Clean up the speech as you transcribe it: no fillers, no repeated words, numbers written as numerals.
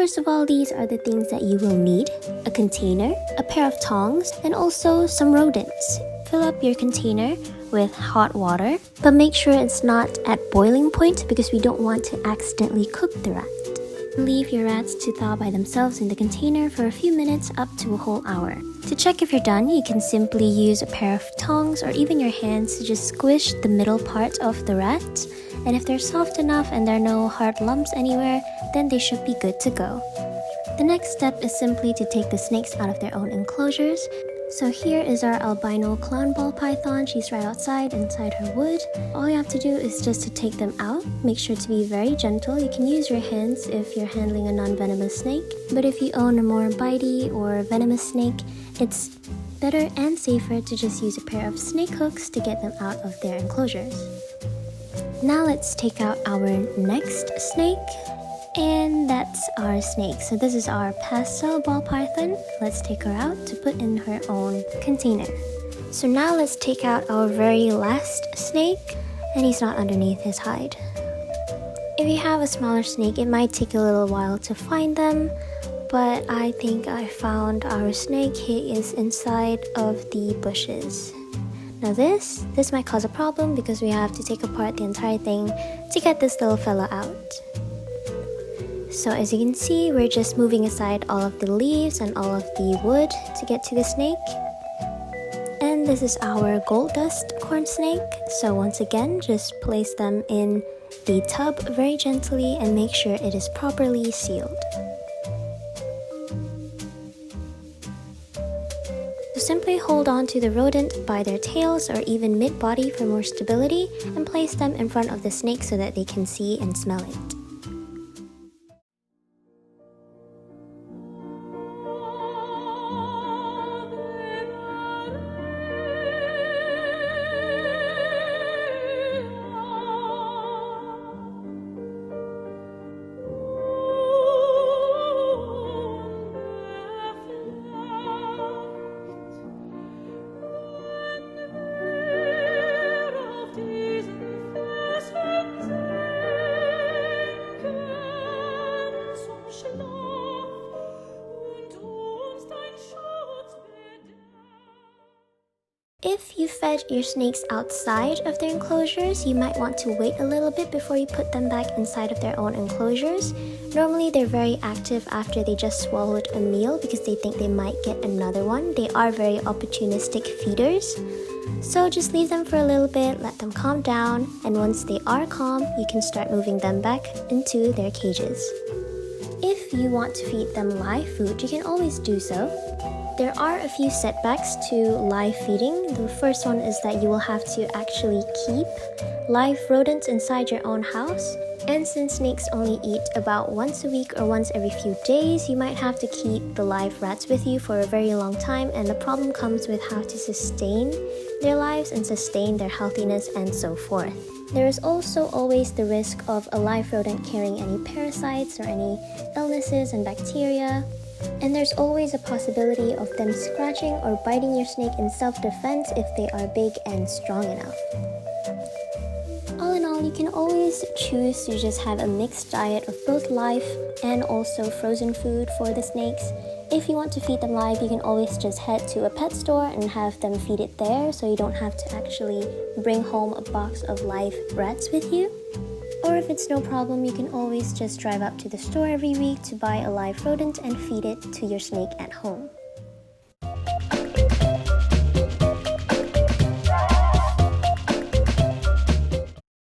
first of all, these are the things that you will need: a container, a pair of tongs, and also some rodents. Fill up your container with hot water, but make sure it's not at boiling point because we don't want to accidentally cook the rat. Leave your rats to thaw by themselves in the container for a few minutes up to a whole hour. To check if you're done, you can simply use a pair of tongs or even your hands to just squish the middle part of the rat. And if they're soft enough and there are no hard lumps anywhere, then they should be good to go. The next step is simply to take the snakes out of their own enclosures. So here is our albino clown ball python. She's right outside inside her wood. All you have to do is just to take them out. Make sure to be very gentle. You can use your hands if you're handling a non-venomous snake, but if you own a more bitey or venomous snake, it's better and safer to just use a pair of snake hooks to get them out of their enclosures. Now let's take out our next snake. And that's our snake. So this is our pastel ball python. Let's take her out to put in her own container. So now let's take out our very last snake, and he's not underneath his hide. If you have a smaller snake, it might take a little while to find them, but I think I found our snake. He is inside of the bushes. Now this might cause a problem because we have to take apart the entire thing to get this little fella out. So as you can see, we're just moving aside all of the leaves and all of the wood to get to the snake. And this is our gold dust corn snake. So once again, just place them in the tub very gently and make sure it is properly sealed. So simply hold on to the rodent by their tails or even mid-body for more stability and place them in front of the snake so that they can see and smell it. If you fed your snakes outside of their enclosures, you might want to wait a little bit before you put them back inside of their own enclosures. Normally, they're very active after they just swallowed a meal because they think they might get another one. They are very opportunistic feeders. So just leave them for a little bit, let them calm down, and once they are calm, you can start moving them back into their cages. If you want to feed them live food, you can always do so. There are a few setbacks to live feeding. The first one is that you will have to actually keep live rodents inside your own house. And since snakes only eat about once a week or once every few days, you might have to keep the live rats with you for a very long time, and the problem comes with how to sustain their lives and sustain their healthiness and so forth. There is also always the risk of a live rodent carrying any parasites or any illnesses and bacteria. And there's always a possibility of them scratching or biting your snake in self-defense if they are big and strong enough. All in all, you can always choose to just have a mixed diet of both live and also frozen food for the snakes. If you want to feed them live, you can always just head to a pet store and have them feed it there, so you don't have to actually bring home a box of live rats with you. Or if it's no problem, you can always just drive up to the store every week to buy a live rodent and feed it to your snake at home.